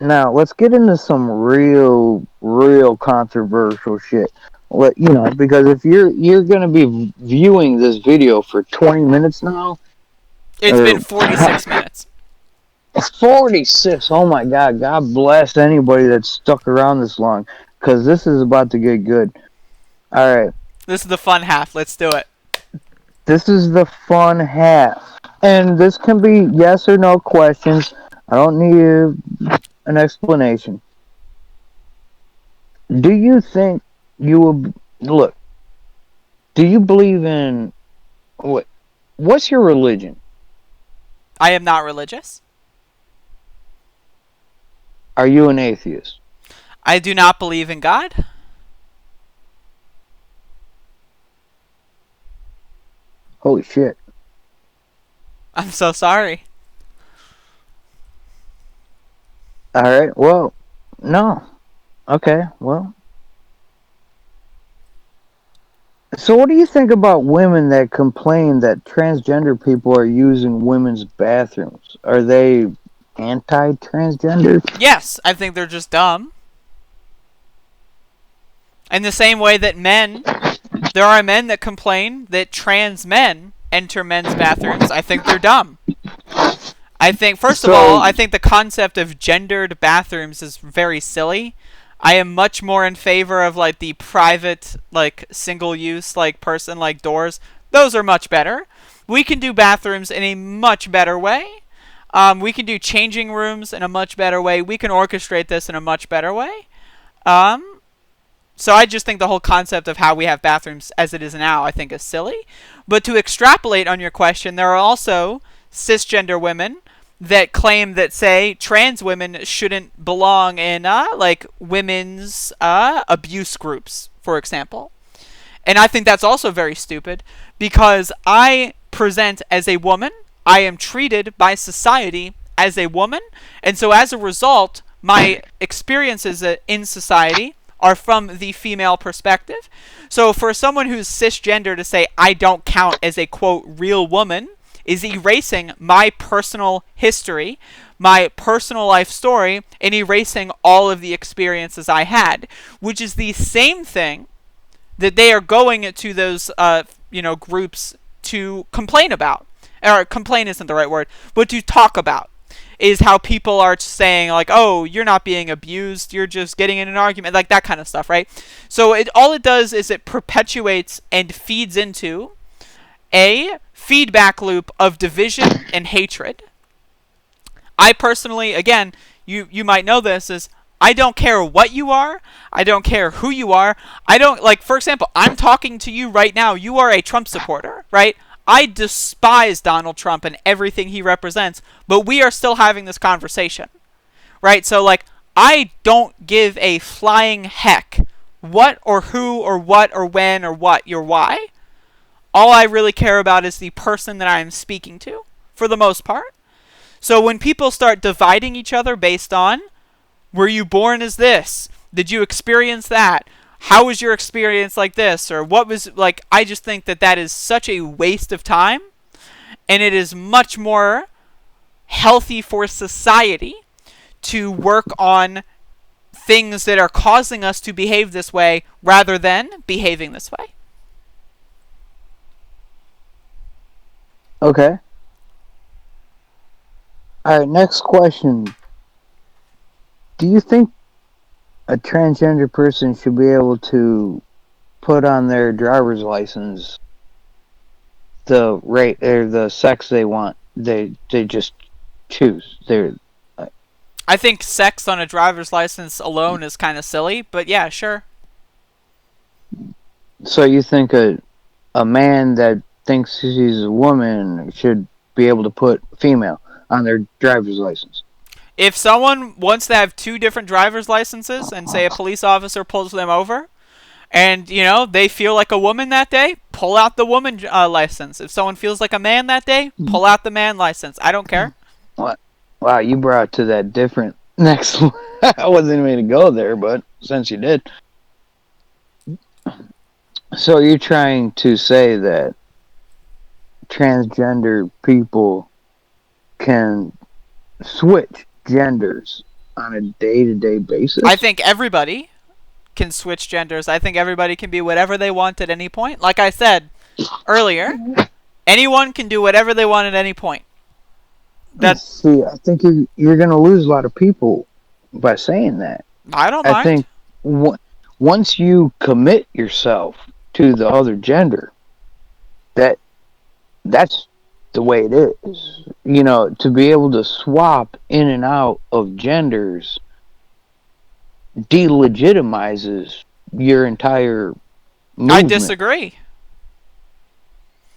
Now let's get into some real controversial shit. Because if you're gonna be viewing this video for 20 minutes now. It's been 46 minutes. 46. Oh my God. God bless anybody that's stuck around this long, because this is about to get good. All right. This is the fun half. Let's do it. This is the fun half. And this can be yes or no questions. I don't need an explanation. Do you think you will... Look. Do you believe in... What's your religion? I am not religious. Are you an atheist? I do not believe in God. Holy shit. I'm so sorry. Alright, well, no. Okay, well. So what do you think about women that complain that transgender people are using women's bathrooms? Are they anti-transgender? Yes, I think they're just dumb. In the same way that there are men that complain that trans men enter men's bathrooms. I think they're dumb. I think, first of all, I think the concept of gendered bathrooms is very silly. I am much more in favor of like the private, like single use, like person, like doors. Those are much better. We can do bathrooms in a much better way. We can do changing rooms in a much better way. We can orchestrate this in a much better way. So I just think the whole concept of how we have bathrooms as it is now, I think is silly. But to extrapolate on your question, there are also cisgender women that claim that, say, trans women shouldn't belong in, like, women's abuse groups, for example. And I think that's also very stupid, because I present as a woman, I am treated by society as a woman, and so as a result, my experiences in society are from the female perspective. So for someone who's cisgender to say, I don't count as a, quote, real woman, is erasing my personal history, my personal life story, and erasing all of the experiences I had, which is the same thing that they are going to those, groups to complain about. Or complain isn't the right word, but to talk about, is how people are saying, like, oh, you're not being abused, you're just getting in an argument, like that kind of stuff, right? So all it does is it perpetuates and feeds into a feedback loop of division and hatred. I personally, again, you might know this, is I don't care what you are. I don't care who you are. I don't, like, for example, I'm talking to you right now. You are a Trump supporter, right? I despise Donald Trump and everything he represents, but we are still having this conversation, right? So, like, I don't give a flying heck what or who or what or when or what your why. All I really care about is the person that I am speaking to, for the most part. So when people start dividing each other based on, were you born as this? Did you experience that? how was your experience like this, or what was like. I just think that that is such a waste of time, and it is much more healthy for society to work on things that are causing us to behave this way rather than behaving this way. Okay. All right, next question. Do you think a transgender person should be able to put on their driver's license the rate or the sex they want? They just choose. I think sex on a driver's license alone is kind of silly, but yeah, sure. So you think a man that thinks he's a woman should be able to put female on their driver's license? If someone wants to have two different driver's licenses and say a police officer pulls them over and, they feel like a woman that day, pull out the woman license. If someone feels like a man that day, pull out the man license. I don't care. What? Wow, you brought to that different next one. I wasn't even going to go there, but since you did. So you're trying to say that transgender people can switch genders on a day-to-day basis? I think everybody can switch genders. I think everybody can be whatever they want at any point. Like I said earlier, anyone can do whatever they want at any point. See, I think you're going to lose a lot of people by saying that. I don't mind. I think once you commit yourself to the other gender, that's the way it is. To be able to swap in and out of genders delegitimizes your entire movement. I disagree.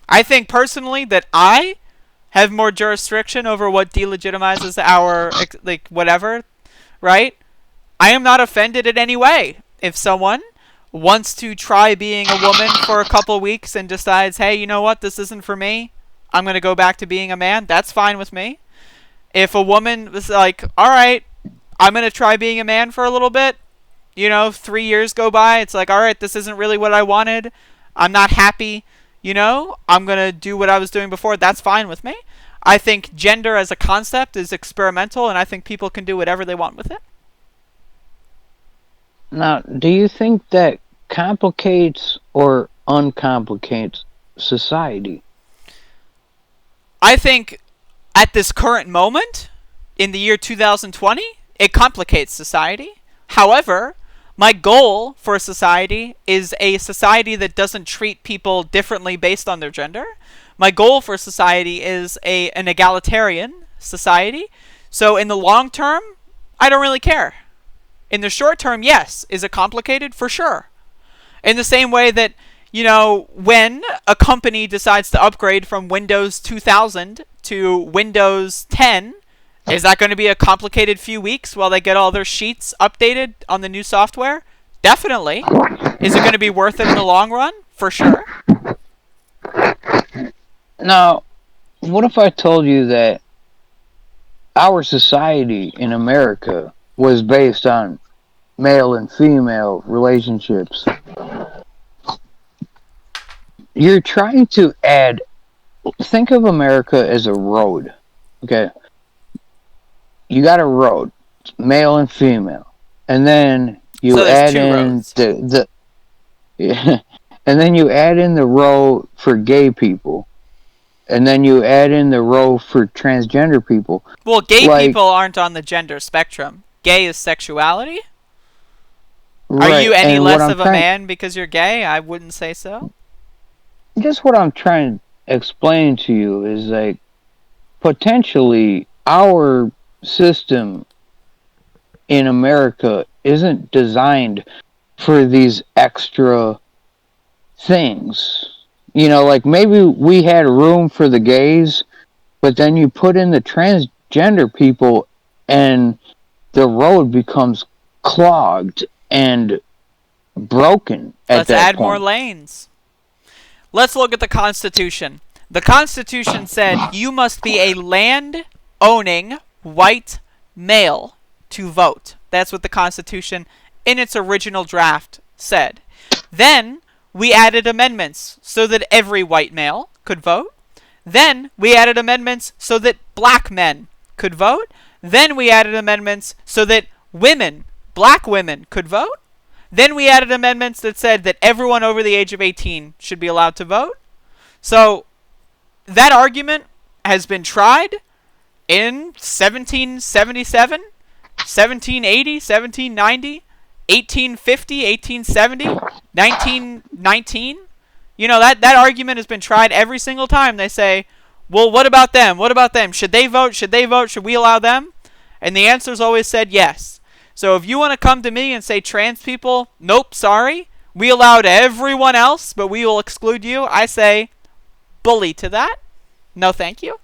I think personally that I have more jurisdiction over what delegitimizes our, whatever, right? I am not offended in any way. If someone wants to try being a woman for a couple weeks and decides, hey, you know what, this isn't for me, I'm going to go back to being a man, that's fine with me. If a woman was like, all right, I'm going to try being a man for a little bit, 3 years go by, it's like, all right, this isn't really what I wanted, I'm not happy, I'm going to do what I was doing before, that's fine with me. I think gender as a concept is experimental, and I think people can do whatever they want with it. Now, do you think that complicates or uncomplicates society? I think at this current moment, in the year 2020, it complicates society. However, my goal for society is a society that doesn't treat people differently based on their gender. My goal for society is an egalitarian society. So in the long term, I don't really care. In the short term, yes. Is it complicated? For sure. In the same way that, when a company decides to upgrade from Windows 2000 to Windows 10, is that going to be a complicated few weeks while they get all their sheets updated on the new software? Definitely. Is it going to be worth it in the long run? For sure. Now, what if I told you that our society in America was based on male and female relationships? You're trying to think of America as a road, okay? You got a road, male and female, and then you add in and then you add in the row for gay people, and then you add in the row for transgender people. Well, gay people aren't on the gender spectrum. Gay is sexuality. Right. Are you any less of a man because you're gay? I wouldn't say so. Just what I'm trying to explain to you is potentially our system in America isn't designed for these extra things. Maybe we had room for the gays, but then you put in the transgender people and the road becomes clogged and broken at that point. Let's add more lanes. Let's look at the Constitution. The Constitution said you must be a land-owning white male to vote. That's what the Constitution, in its original draft, said. Then we added amendments so that every white male could vote. Then we added amendments so that black men could vote. Then we added amendments so that women, black women, could vote. Then we added amendments that said that everyone over the age of 18 should be allowed to vote. So that argument has been tried in 1777, 1780, 1790, 1850, 1870, 1919. You know, that argument has been tried every single time. They say, well, what about them? What about them? Should they vote? Should they vote? Should we allow them? And the answer's always said yes. So if you want to come to me and say trans people, nope, sorry, we allowed everyone else, but we will exclude you, I say, bully to that. No, thank you.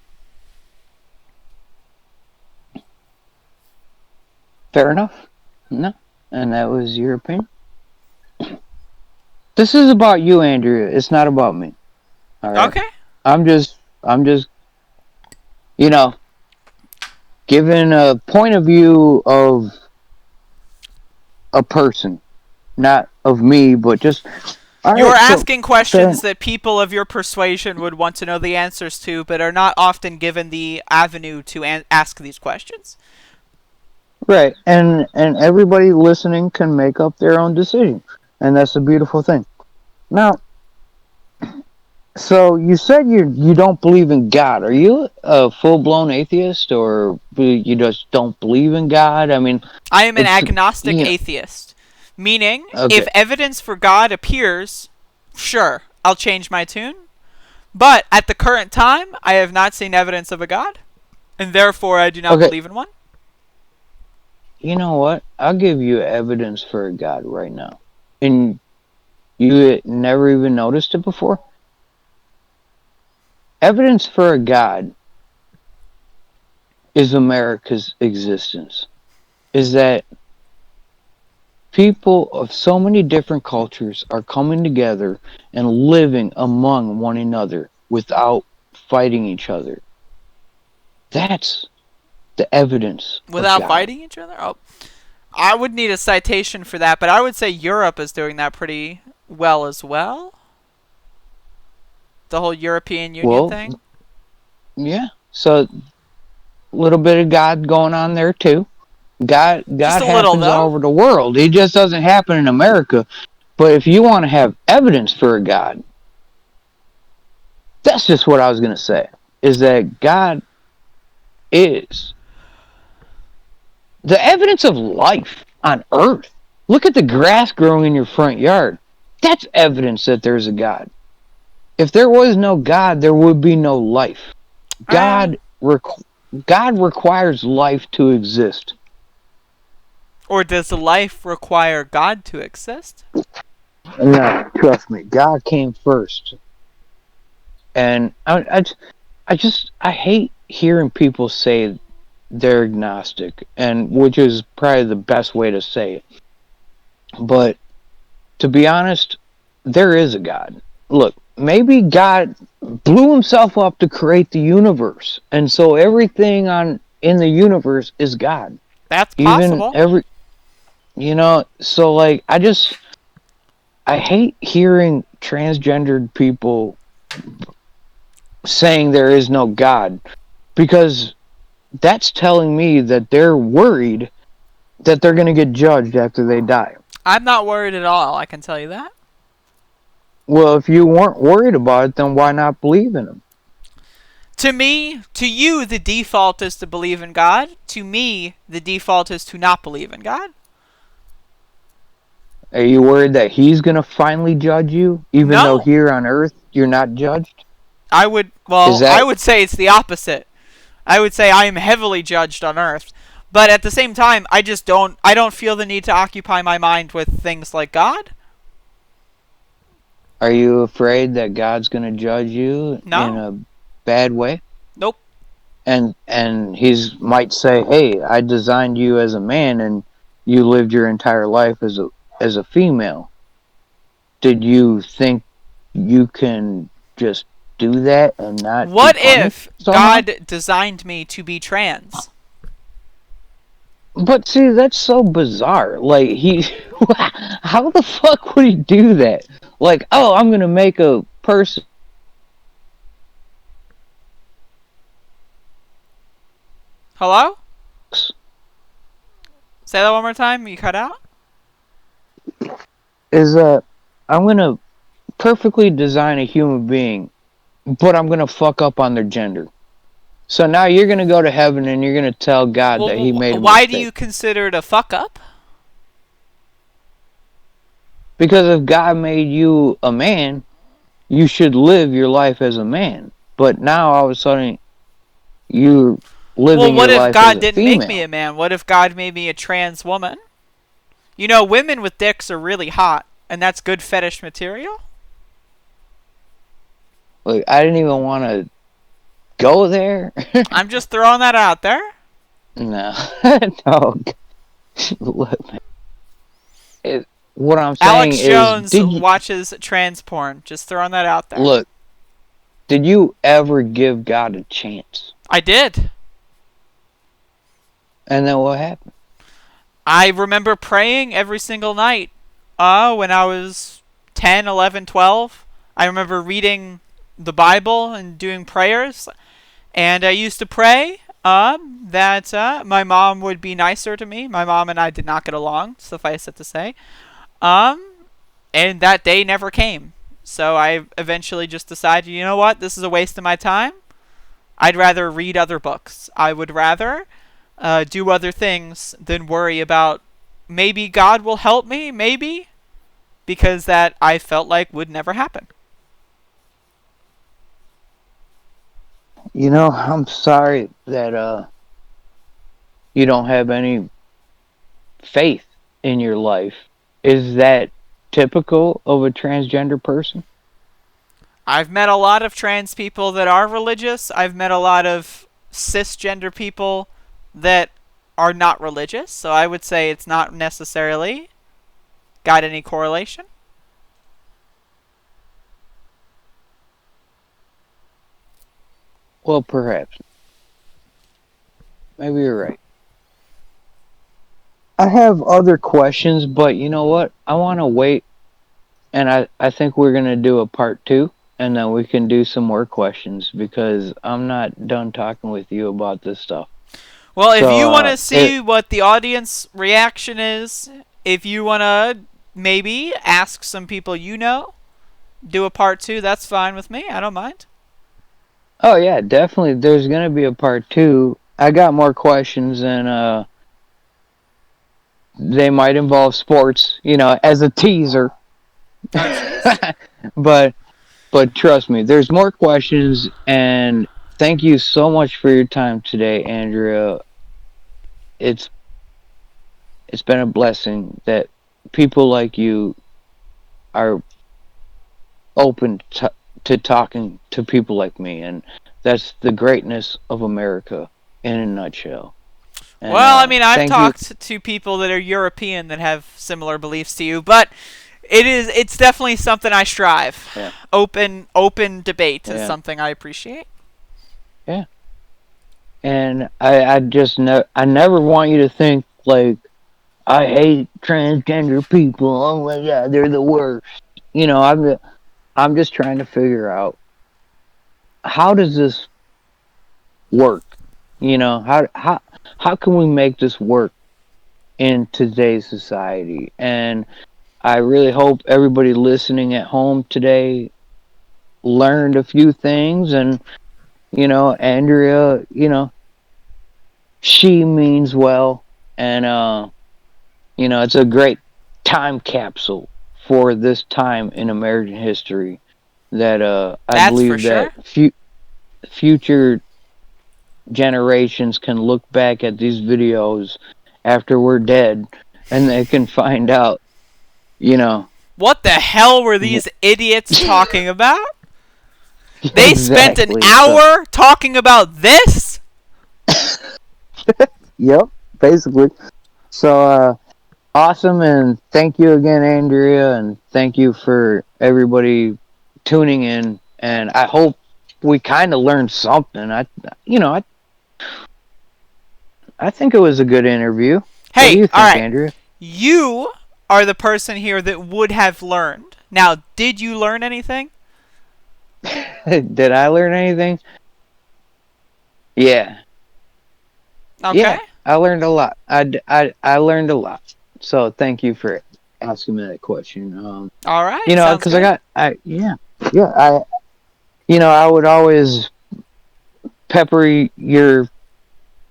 Fair enough. No. And that was your opinion? This is about you, Andrea. It's not about me. All right? Okay. I'm just, you know, giving a point of view of a person. Not of me, but just... You're asking questions that people of your persuasion would want to know the answers to, but are not often given the avenue to ask these questions. Right, and everybody listening can make up their own decision, and that's a beautiful thing. Now, so you said you don't believe in God. Are you a full-blown atheist, or you just don't believe in God? I mean, I am an agnostic atheist, meaning if evidence for God appears, sure, I'll change my tune. But at the current time, I have not seen evidence of a God, and therefore I do not believe in one. You know what? I'll give you evidence for a God right now. And you never even noticed it before? Evidence for a God is America's existence. Is that people of so many different cultures are coming together and living among one another without fighting each other. That's the evidence. Without fighting each other? Oh, I would need a citation for that, but I would say Europe is doing that pretty well as well. The whole European Union thing. Yeah. So a little bit of God going on there too. God happens all over the world. It just doesn't happen in America. But if you want to have evidence for a God, that's just what I was going to say. Is that God is the evidence of life on Earth. Look at the grass growing in your front yard. That's evidence that there's a God. If there was no God, there would be no life. God requires life to exist. Or does life require God to exist? No, trust me. God came first. And I hate hearing people say they're agnostic, and which is probably the best way to say it. But to be honest, there is a God. Look, maybe God blew himself up to create the universe, and so everything in the universe is God. That's possible. So like I hate hearing transgendered people saying there is no God, because that's telling me that they're worried that they're going to get judged after they die. I'm not worried at all, I can tell you that. Well, if you weren't worried about it, then why not believe in him? To you, the default is to believe in God. To me, the default is to not believe in God. Are you worried that he's going to finally judge you, even though here on Earth you're not judged? I would say it's the opposite. I would say I am heavily judged on Earth. But at the same time, I don't feel the need to occupy my mind with things like God. Are you afraid that God's going to judge you in a bad way? Nope. And he might say, "Hey, I designed you as a man, and you lived your entire life as a female. Did you think you can just do that and not?" What if God designed me to be trans? But see, that's so bizarre. Like he, how the fuck would he do that? Like, oh, I'm gonna make a person. Hello? Say that one more time. You cut out? Is I'm gonna perfectly design a human being, but I'm gonna fuck up on their gender. So now you're gonna go to heaven and you're gonna tell God that he Well, made a why do mistake. you consider it a fuck up? Because if God made you a man, you should live your life as a man. But now all of a sudden you're Well, living what your if life as God a didn't make me a female. man? What if God made me a trans woman? You know, women with dicks are really hot, and that's good fetish material. Like I didn't even want to go there. I'm just throwing that out there. No, no. It, what I'm saying Alex is, Jones watches trans porn. Just throwing that out there. look? Did you ever give God a chance? I did. And then what happened? I remember praying every single night when I was 10, 11, 12. I remember reading the Bible and doing prayers. And I used to pray that my mom would be nicer to me. My mom and I did not get along, suffice it to say. And that day never came. So I eventually just decided, you know what, this is a waste of my time. I'd rather read other books. I would rather do other things than worry about maybe God will help me, maybe, because that I felt like would never happen. You know, I'm sorry that you don't have any faith in your life. Is that typical of a transgender person? I've met a lot of trans people that are religious. I've met a lot of cisgender people that are not religious. So I would say it's not necessarily got any correlation. Well, perhaps. Maybe you're right. I have other questions, but you know what? I want to wait, and I think we're going to do a part two, and then we can do some more questions because I'm not done talking with you about this stuff. Well, if So, you want to see what the audience reaction is, if you want to maybe ask some people you know, do a part two, that's fine with me. I don't mind. oh yeah, definitely. There's going to be a part two. I got more questions, and they might involve sports, you know, as a teaser. Oh, jeez. but trust me, there's more questions, and thank you so much for your time today, Andrea. It's it's been a blessing that people like you are open to talking to people like me, and that's the greatness of America in a nutshell. And Well, I mean, I've thank you. talked to people that are European that have similar beliefs to you, but it's definitely something I strive. Yeah, Open debate is yeah, something I appreciate. yeah. And I just I never want you to think like I hate transgender people. Oh my god, they're the worst. You know, I'm just trying to figure out how does this work? You know, how can we make this work in today's society? And I really hope everybody listening at home today learned a few things. And you know, Andrea, you know, she means well, and you know, it's a great time capsule for this time in American history that I That's for believe that sure. future generations can look back at these videos after we're dead and they can find out, you know. What the hell were these idiots talking about? They spent an Exactly. So, hour talking about this? yep, basically. So, awesome, and thank you again, Andrea, and thank you for everybody tuning in. And I hope we kind of learned something. You know, I think it was a good interview. What do Hey, you all think, right. Andrea? You are the person here that would have learned. Now, did you learn anything? Did I learn anything? Yeah. Okay. Yeah, I learned a lot. I learned a lot. So thank you for asking me that question. All right. Sounds Because I good. got, yeah, I would always pepper your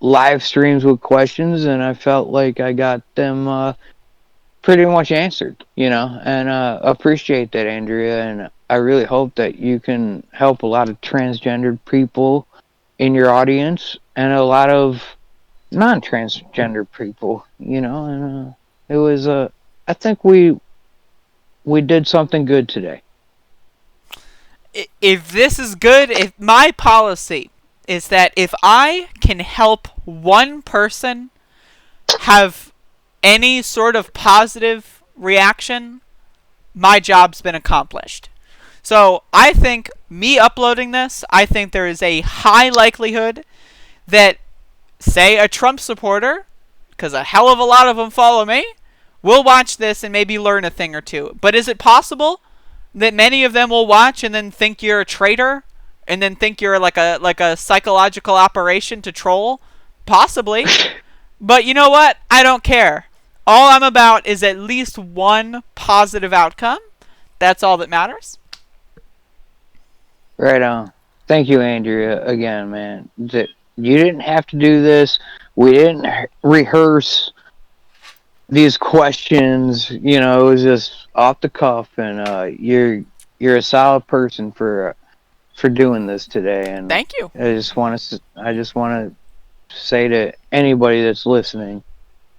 live streams with questions, and I felt like I got them pretty much answered. And appreciate that, Andrea. And I really hope that you can help a lot of transgendered people in your audience and a lot of non-transgender people, and it was I think we did something good today. If this is good, if my policy is that if I can help one person have any sort of positive reaction, my job's been accomplished. So I think me uploading this, I think there is a high likelihood that, say, a Trump supporter, because a hell of a lot of them follow me, will watch this and maybe learn a thing or two. But is it possible that many of them will watch and then think you're a traitor, and then think you're like a psychological operation to troll? Possibly. But you know what? I don't care. All I'm about is at least one positive outcome. That's all that matters. Right on. Thank you, Andrea, again, man. That you didn't have to do this. We didn't rehearse these questions. It was just off the cuff, and you're a solid person for doing this today. And Thank you. I just want to say to anybody that's listening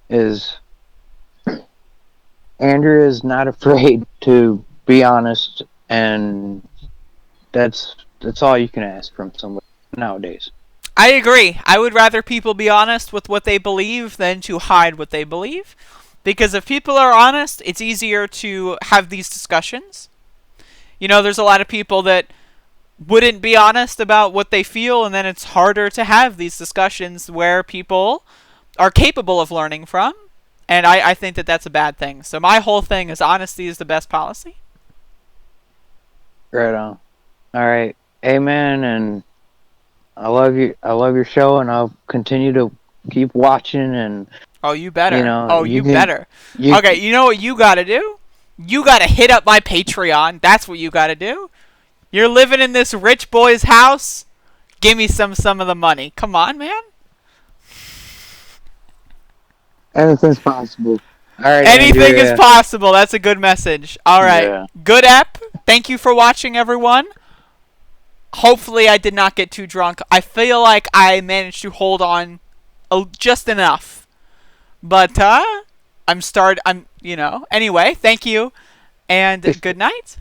is Andrea is not afraid to be honest, and that's all you can ask from somebody nowadays. I agree. I would rather people be honest with what they believe than to hide what they believe. Because if people are honest, it's easier to have these discussions. There's a lot of people that wouldn't be honest about what they feel, and then it's harder to have these discussions where people are capable of learning from. And I think that that's a bad thing. So my whole thing is honesty is the best policy. Right on. All right, amen. And I love you. I love your show, and I'll continue to keep watching. And Oh, you better. Oh, you you can better. you Okay, you know what you gotta do? You gotta hit up my Patreon. That's what you gotta do. You're living in this rich boy's house. Give me some of the money. Come on, man. anything's possible. All right, Anything is Andrea. possible. That's a good message. All right. Yeah. Good ep. Thank you for watching, everyone. Hopefully, I did not get too drunk. I feel like I managed to hold on just enough. But, Anyway, thank you. And good night.